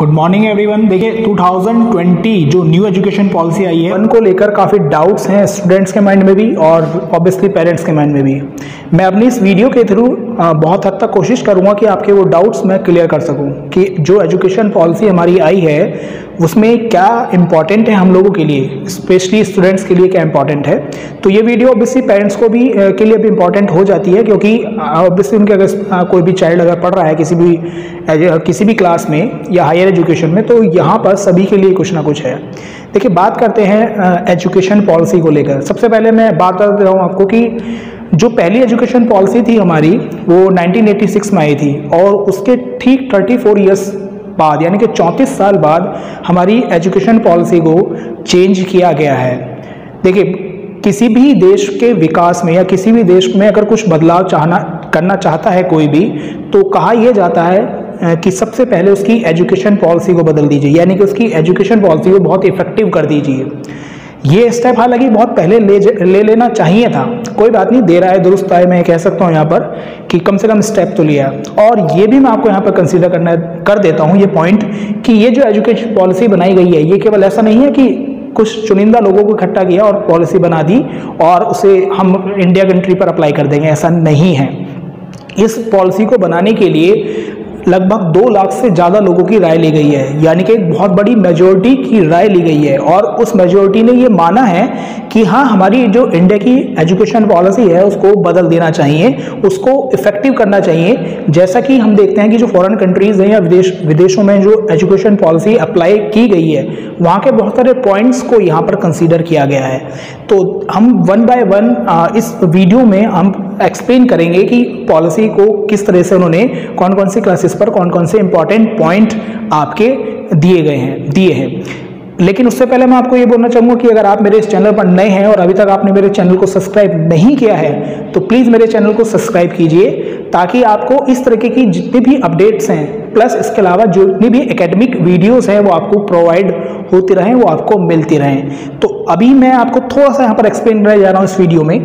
Good morning everyone. देखिए 2020 जो new education policy आई है उनको लेकर काफ़ी डाउट्स हैं स्टूडेंट्स के माइंड में भी और ऑब्वियसली पेरेंट्स के माइंड में भी। मैं अपनी इस वीडियो के थ्रू बहुत हद तक कोशिश करूंगा कि आपके वो डाउट्स मैं क्लियर कर सकूं कि जो एजुकेशन पॉलिसी हमारी आई है उसमें क्या इम्पॉर्टेंट है हम लोगों के लिए, स्पेशली स्टूडेंट्स के लिए क्या इम्पॉर्टेंट है। तो ये वीडियो ऑब्वियसली पेरेंट्स को भी के लिए भी इम्पॉर्टेंट हो जाती है, क्योंकि ऑब्वियसली उनके अगर कोई भी चाइल्ड अगर पढ़ रहा है किसी भी क्लास में या हायर एजुकेशन में, तो यहाँ पर सभी के लिए कुछ ना कुछ है। देखिए बात करते हैं एजुकेशन पॉलिसी को लेकर। सबसे पहले मैं बात कर रहा हूँ आपको कि जो पहली एजुकेशन पॉलिसी थी हमारी वो 1986 में आई थी और उसके ठीक 34 ईयर्स बाद यानी कि 34 साल बाद हमारी एजुकेशन पॉलिसी को चेंज किया गया है। देखिए किसी भी देश के विकास में या किसी भी देश में अगर कुछ बदलाव करना चाहता है कोई भी, तो कहा यह जाता है कि सबसे पहले उसकी एजुकेशन पॉलिसी को बदल दीजिए, यानी कि उसकी एजुकेशन पॉलिसी को बहुत इफेक्टिव कर दीजिए। ये स्टेप हालांकि बहुत पहले ले लेना चाहिए था, कोई बात नहीं, देर आए दुरुस्त आए, मैं कह सकता हूँ यहाँ पर कि कम से कम स्टेप तो लिया। और ये भी मैं आपको यहाँ पर कंसीडर कर देता हूँ ये पॉइंट कि ये जो एजुकेशन पॉलिसी बनाई गई है ये केवल ऐसा नहीं है कि कुछ चुनिंदा लोगों को इकट्ठा किया और पॉलिसी बना दी और उसे हम इंडिया कंट्री पर अप्लाई कर देंगे, ऐसा नहीं है। इस पॉलिसी को बनाने के लिए लगभग 2 लाख से ज़्यादा लोगों की राय ली गई है, यानी कि एक बहुत बड़ी मेजॉरिटी की राय ली गई है और उस मेजॉरिटी ने ये माना है कि हाँ हमारी जो इंडिया की एजुकेशन पॉलिसी है उसको बदल देना चाहिए, उसको इफेक्टिव करना चाहिए। जैसा कि हम देखते हैं कि जो फॉरेन कंट्रीज़ हैं या विदेशों में जो एजुकेशन पॉलिसी अप्लाई की गई है वहाँ के बहुत सारे पॉइंट्स को यहाँ पर कंसीडर किया गया है। तो हम 1 बाय 1 इस वीडियो में हम एक्सप्लेन करेंगे कि पॉलिसी को किस तरह से उन्होंने कौन कौन सी क्लासेस पर कौन कौन से इंपॉर्टेंट पॉइंट आपके दिए हैं। लेकिन उससे पहले मैं आपको ये बोलना चाहूँगा कि अगर आप मेरे इस चैनल पर नए हैं और अभी तक आपने मेरे चैनल को सब्सक्राइब नहीं किया है तो प्लीज़ मेरे चैनल को सब्सक्राइब कीजिए, ताकि आपको इस तरीके की जितनी भी अपडेट्स हैं प्लस इसके अलावा जितनी भी एकेडमिक वीडियोस हैं वो आपको प्रोवाइड होती रहें, वो आपको मिलती रहें। तो अभी मैं आपको थोड़ा सा यहाँ पर एक्सप्लेन करने जा रहा हूँ इस वीडियो में।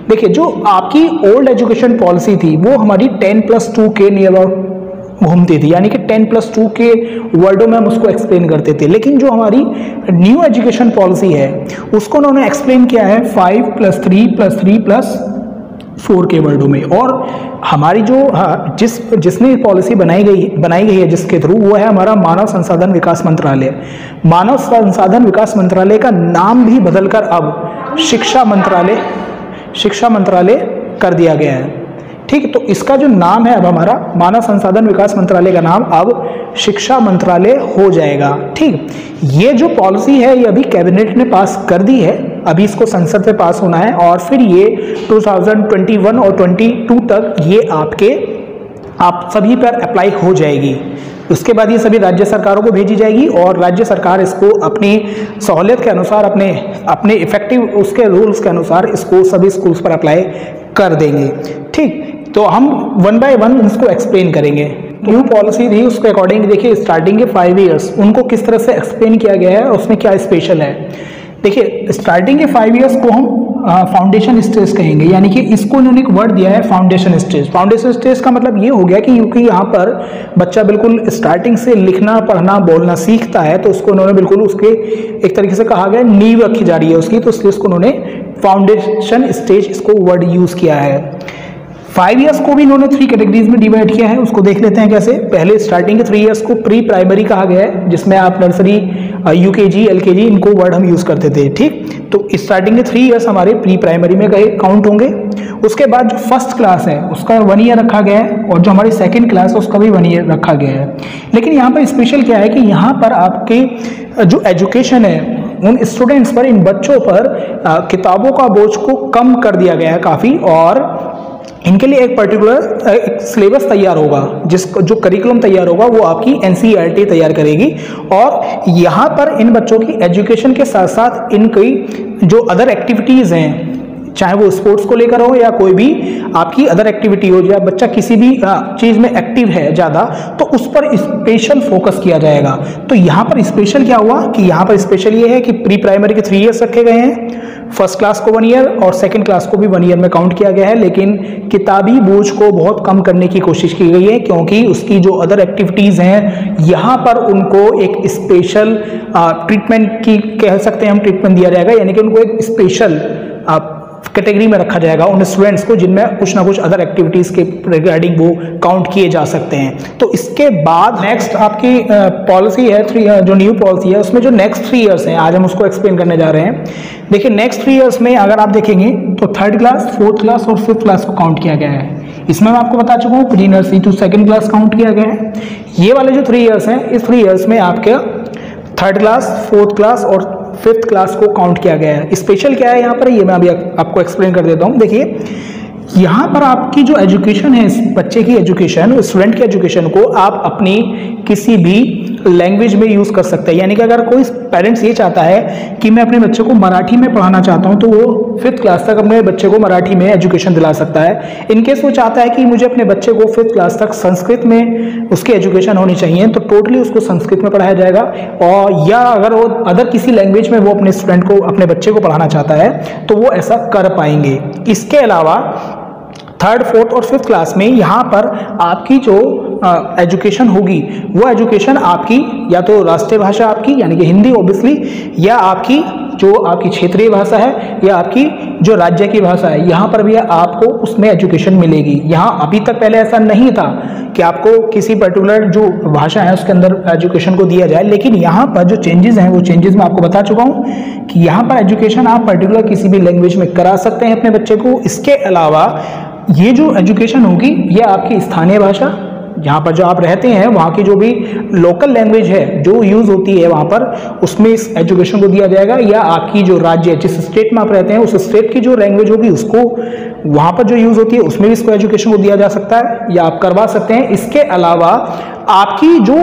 देखिए जो आपकी ओल्ड एजुकेशन पॉलिसी थी वो हमारी 10+2 के नियर अबाउट घूमती थी, यानी कि 10+2 के वर्डों में हम उसको एक्सप्लेन करते थे। लेकिन जो हमारी न्यू एजुकेशन पॉलिसी है उसको उन्होंने एक्सप्लेन किया है 5+3+3+4 के वर्डों में। और हमारी जो जिसने पॉलिसी बनाई गई है जिसके थ्रू, वो है हमारा मानव संसाधन विकास मंत्रालय। मानव संसाधन विकास मंत्रालय का नाम भी बदलकर अब शिक्षा मंत्रालय कर दिया गया है। ठीक, तो इसका जो नाम है अब हमारा मानव संसाधन विकास मंत्रालय का नाम अब शिक्षा मंत्रालय हो जाएगा। ठीक, ये जो पॉलिसी है ये अभी कैबिनेट ने पास कर दी है, अभी इसको संसद से पास होना है और फिर ये 2021 और 22 तक ये आप सभी पर अप्लाई हो जाएगी। उसके बाद ये सभी राज्य सरकारों को भेजी जाएगी और राज्य सरकार इसको अपनी सहूलियत के अनुसार अपने इफेक्टिव उसके रूल्स के अनुसार इसको सभी स्कूल्स पर अप्लाई कर देंगे। ठीक, तो हम 1 बाय 1 इसको एक्सप्लेन करेंगे। न्यू पॉलिसी थी उसके अकॉर्डिंग देखिए स्टार्टिंग के 5 ईयर्स उनको किस तरह से एक्सप्लेन किया गया है और उसमें क्या स्पेशल है। देखिए स्टार्टिंग के 5 ईयर्स को हम फाउंडेशन स्टेज कहेंगे, यानी कि इसको उन्होंने एक वर्ड दिया है फाउंडेशन स्टेज। फाउंडेशन स्टेज का मतलब ये हो गया कि क्योंकि यहाँ पर बच्चा बिल्कुल स्टार्टिंग से लिखना पढ़ना बोलना सीखता है, तो उसको उन्होंने बिल्कुल उसके एक तरीके से कहा गया नींव रखी जा रही है उसकी, तो इसलिए उसको उन्होंने फाउंडेशन स्टेज इसको वर्ड यूज किया है। 5 ईयर्स को भी इन्होंने 3 कैटेगरीज में डिवाइड किया है, उसको देख लेते हैं कैसे। पहले स्टार्टिंग के 3 ईयर्स को प्री प्राइमरी कहा गया है, जिसमें आप नर्सरी यूकेजी एलकेजी इनको वर्ड हम यूज करते थे। ठीक, तो स्टार्टिंग के 3 ईयर्स हमारे प्री प्राइमरी में काउंट होंगे। उसके बाद जो फर्स्ट क्लास है उसका 1 ईयर रखा गया है और जो हमारी सेकेंड क्लास है उसका भी 1 ईयर रखा गया है। लेकिन यहाँ पर स्पेशल क्या है कि यहाँ पर आपके जो एजुकेशन है उन स्टूडेंट्स पर, इन बच्चों पर किताबों का बोझ को कम कर दिया गया है काफ़ी, और इनके लिए एक पर्टिकुलर एक सिलेबस तैयार होगा, जो करिकुलम तैयार होगा वो आपकी एनसीईआरटी तैयार करेगी। और यहाँ पर इन बच्चों की एजुकेशन के साथ साथ इनकी जो अदर एक्टिविटीज़ हैं, चाहे वो स्पोर्ट्स को लेकर हो या कोई भी आपकी अदर एक्टिविटी हो, या बच्चा किसी भी चीज़ में एक्टिव है ज़्यादा, तो उस पर स्पेशल फोकस किया जाएगा। तो यहाँ पर स्पेशल क्या हुआ कि यहाँ पर स्पेशल ये है कि प्री प्राइमरी के 3 ईयर्स रखे गए हैं, फर्स्ट क्लास को 1 ईयर और सेकंड क्लास को भी 1 ईयर में काउंट किया गया है, लेकिन किताबी बोझ को बहुत कम करने की कोशिश की गई है, क्योंकि उसकी जो अदर एक्टिविटीज़ हैं यहाँ पर उनको एक स्पेशल ट्रीटमेंट की कह सकते हैं हम, ट्रीटमेंट दिया जाएगा, यानी कि उनको एक स्पेशल कैटेगरी में रखा जाएगा उन स्टूडेंट्स को जिनमें कुछ ना कुछ अदर एक्टिविटीज़ के रिगार्डिंग वो काउंट किए जा सकते हैं। तो इसके बाद नेक्स्ट आपकी पॉलिसी है, जो न्यू पॉलिसी है उसमें जो नेक्स्ट 3 इयर्स हैं आज हम उसको एक्सप्लेन करने जा रहे हैं। देखिए नेक्स्ट 3 इयर्स में अगर आप देखेंगे तो 3rd क्लास, 4th क्लास और 5th क्लास को काउंट किया गया है। इसमें मैं आपको बता चुका हूँ pre nursery to 2nd class count किया गया है। ये वाले जो 3 इयर्स हैं, इस 3 इयर्स में आपके 3rd क्लास, 4th क्लास और 5th क्लास को काउंट किया गया है। स्पेशल क्या है यहाँ पर, ये मैं अभी आपको एक्सप्लेन कर देता हूँ। देखिए यहाँ पर आपकी जो एजुकेशन है, इस बच्चे की एजुकेशन, स्टूडेंट की एजुकेशन को आप अपनी किसी भी लैंग्वेज में यूज़ कर सकते हैं। यानी कि अगर कोई पेरेंट्स ये चाहता है कि मैं अपने बच्चे को मराठी में पढ़ाना चाहता हूँ तो वो 5th क्लास तक अपने बच्चे को मराठी में एजुकेशन दिला सकता है। इनकेस वो चाहता है कि मुझे अपने बच्चे को 5th क्लास तक संस्कृत में उसकी एजुकेशन होनी चाहिए तो टोटली उसको संस्कृत में पढ़ाया जाएगा। और या अगर वो अदर किसी लैंग्वेज में वो अपने स्टूडेंट को, अपने बच्चे को पढ़ाना चाहता है तो वो ऐसा कर पाएंगे। इसके अलावा 3rd, 4th और 5th क्लास में यहाँ पर आपकी जो एजुकेशन होगी वो एजुकेशन आपकी या तो राष्ट्रीय भाषा आपकी यानी कि हिंदी ऑब्वियसली, या आपकी जो आपकी क्षेत्रीय भाषा है या आपकी जो राज्य की भाषा है, यहाँ पर भी आपको उसमें एजुकेशन मिलेगी। यहाँ अभी तक पहले ऐसा नहीं था कि आपको किसी पर्टिकुलर जो भाषा है उसके अंदर एजुकेशन को दिया जाए, लेकिन यहाँ पर जो चेंजेस हैं वो चेंजेस मैं आपको बता चुका हूँ कि यहाँ पर एजुकेशन आप पर्टिकुलर किसी भी लैंग्वेज में करा सकते हैं अपने बच्चे को। इसके अलावा ये जो एजुकेशन होगी ये आपकी स्थानीय भाषा, जहाँ पर जो आप रहते हैं वहाँ की जो भी लोकल लैंग्वेज है जो यूज़ होती है वहाँ पर, उसमें इस एजुकेशन को दिया जाएगा। या आपकी जो राज्य, जिस स्टेट में आप रहते हैं उस स्टेट की जो लैंग्वेज होगी उसको वहाँ पर जो यूज़ होती है उसमें भी इसको एजुकेशन को दिया जा सकता है या आप करवा सकते हैं। इसके अलावा आपकी जो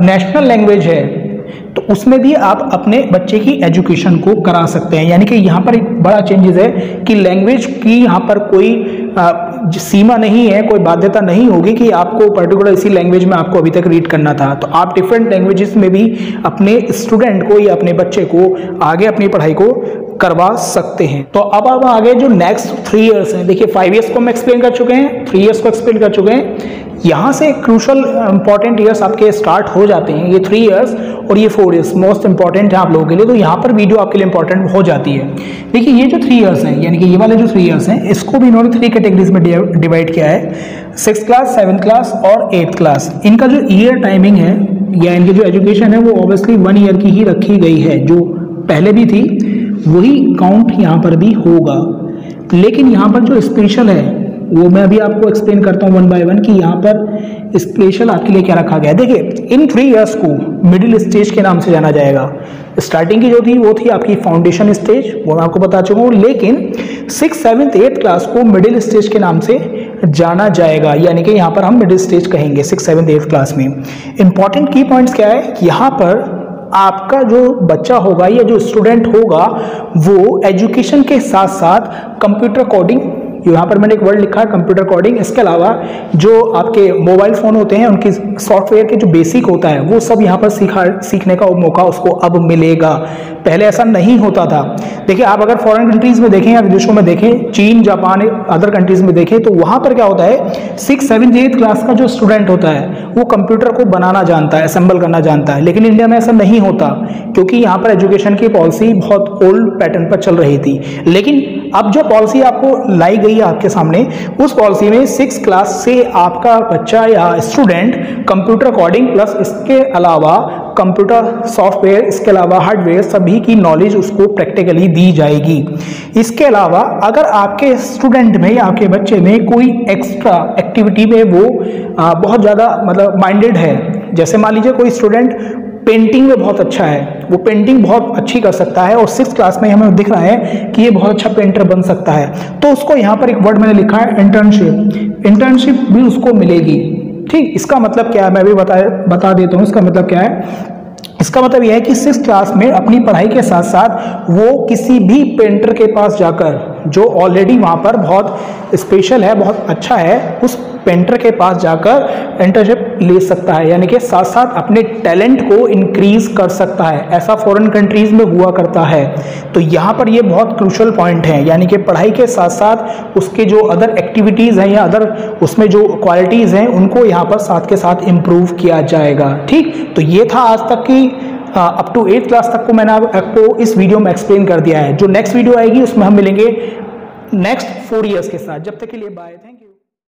नेशनल लैंग्वेज है तो उसमें भी आप अपने बच्चे की एजुकेशन को करा सकते हैं। यानी कि यहाँ पर एक बड़ा चेंजेस है कि लैंग्वेज की यहाँ पर कोई सीमा नहीं है, कोई बाध्यता नहीं होगी कि आपको पर्टिकुलर इसी लैंग्वेज में आपको अभी तक रीड करना था, तो आप डिफरेंट लैंग्वेजेस में भी अपने स्टूडेंट को या अपने बच्चे को आगे अपनी पढ़ाई को करवा सकते हैं। तो अब आगे जो नेक्स्ट 3 इयर्स हैं, देखिए 5 इयर्स को हम एक्सप्लेन कर चुके हैं, 3 इयर्स को एक्सप्लेन कर चुके हैं। यहाँ से क्रूशल इंपॉर्टेंट ईयर्स आपके स्टार्ट हो जाते हैं, ये 3 इयर्स और ये 4 इयर्स मोस्ट इंपॉर्टेंट है आप लोगों के लिए, तो यहाँ पर वीडियो आपके लिए इंपॉर्टेंट हो जाती है। देखिए ये जो 3 इयर्स हैं, यानी कि ये वाले जो 3 इयर्स हैं, इसको भी इन्होंने 3 कैटेगरीज में डिवाइड किया है, 6th क्लास, 7th क्लास और 8th क्लास। इनका जो ईयर टाइमिंग है या इनकी जो एजुकेशन है वो ऑब्वियसली 1 ईयर की ही रखी गई है, जो पहले भी थी वही काउंट यहाँ पर भी होगा। लेकिन यहाँ पर जो स्पेशल है वो मैं अभी आपको एक्सप्लेन करता हूँ 1 बाय 1 कि यहाँ पर स्पेशल आपके लिए क्या रखा गया है। देखिए इन 3 इयर्स को मिडिल स्टेज के नाम से जाना जाएगा। स्टार्टिंग की जो थी वो थी आपकी फाउंडेशन स्टेज, वो मैं आपको बता चुका हूँ, लेकिन 6th, 7th, 8th क्लास को मिडिल स्टेज के नाम से जाना जाएगा। यानी कि यहाँ पर हम मिडिल स्टेज कहेंगे 6th, 7th, 8th क्लास में। इंपॉर्टेंट की पॉइंट्स क्या है, यहाँ पर आपका जो बच्चा होगा या जो स्टूडेंट होगा वो एजुकेशन के साथ साथ कंप्यूटर कोडिंग, यहाँ पर मैंने एक वर्ड लिखा है कंप्यूटर कोडिंग, इसके अलावा जो आपके मोबाइल फ़ोन होते हैं उनकी सॉफ्टवेयर के जो बेसिक होता है वो सब यहाँ पर सीखने का मौका उसको अब मिलेगा। पहले ऐसा नहीं होता था। देखिए आप अगर फॉरेन कंट्रीज़ में देखें या विदेशों में देखें, चीन, जापान, अदर कंट्रीज़ में देखें, तो वहाँ पर क्या होता है 6th, 7th, 8th क्लास का जो स्टूडेंट होता है वो कंप्यूटर को बनाना जानता है, असेंबल करना जानता है। लेकिन इंडिया में ऐसा नहीं होता क्योंकि यहाँ पर एजुकेशन की पॉलिसी बहुत ओल्ड पैटर्न पर चल रही थी। लेकिन अब जो पॉलिसी आपको लाई गई है आपके सामने, उस पॉलिसी में 6th क्लास से आपका बच्चा या स्टूडेंट कंप्यूटर कोडिंग प्लस इसके अलावा कंप्यूटर सॉफ्टवेयर, इसके अलावा हार्डवेयर सभी की नॉलेज उसको प्रैक्टिकली दी जाएगी। इसके अलावा अगर आपके स्टूडेंट में या आपके बच्चे में कोई एक्स्ट्रा एक्टिविटी में वो बहुत ज़्यादा मतलब माइंडेड है, जैसे मान लीजिए कोई स्टूडेंट पेंटिंग में बहुत अच्छा है, वो पेंटिंग बहुत अच्छी कर सकता है और 6th क्लास में हमें दिख रहा है कि ये बहुत अच्छा पेंटर बन सकता है, तो उसको यहाँ पर एक वर्ड मैंने लिखा है इंटर्नशिप। इंटर्नशिप भी उसको मिलेगी। ठीक, इसका मतलब क्या है मैं भी बता देता हूँ। इसका मतलब क्या है, इसका मतलब यह है कि 6th क्लास में अपनी पढ़ाई के साथ साथ वो किसी भी पेंटर के पास जाकर जो ऑलरेडी वहाँ पर बहुत स्पेशल है, बहुत अच्छा है, उस पेंटर के पास जाकर इंटर्नशिप ले सकता है, यानी कि साथ साथ अपने टैलेंट को इंक्रीज कर सकता है। ऐसा फॉरेन कंट्रीज में हुआ करता है। तो यहाँ पर ये बहुत क्रूशल पॉइंट है, यानी कि पढ़ाई के साथ साथ उसके जो अदर एक्टिविटीज़ हैं या अदर उसमें जो क्वालिटीज़ हैं उनको यहाँ पर साथ के साथ इम्प्रूव किया जाएगा। ठीक, तो ये था आज तक की अप टू 8th क्लास तक को मैंने आपको इस वीडियो में एक्सप्लेन कर दिया है। जो नेक्स्ट वीडियो आएगी उसमें हम मिलेंगे नेक्स्ट 4 इयर्स के साथ। जब तक के लिए बाय, थैंक यू।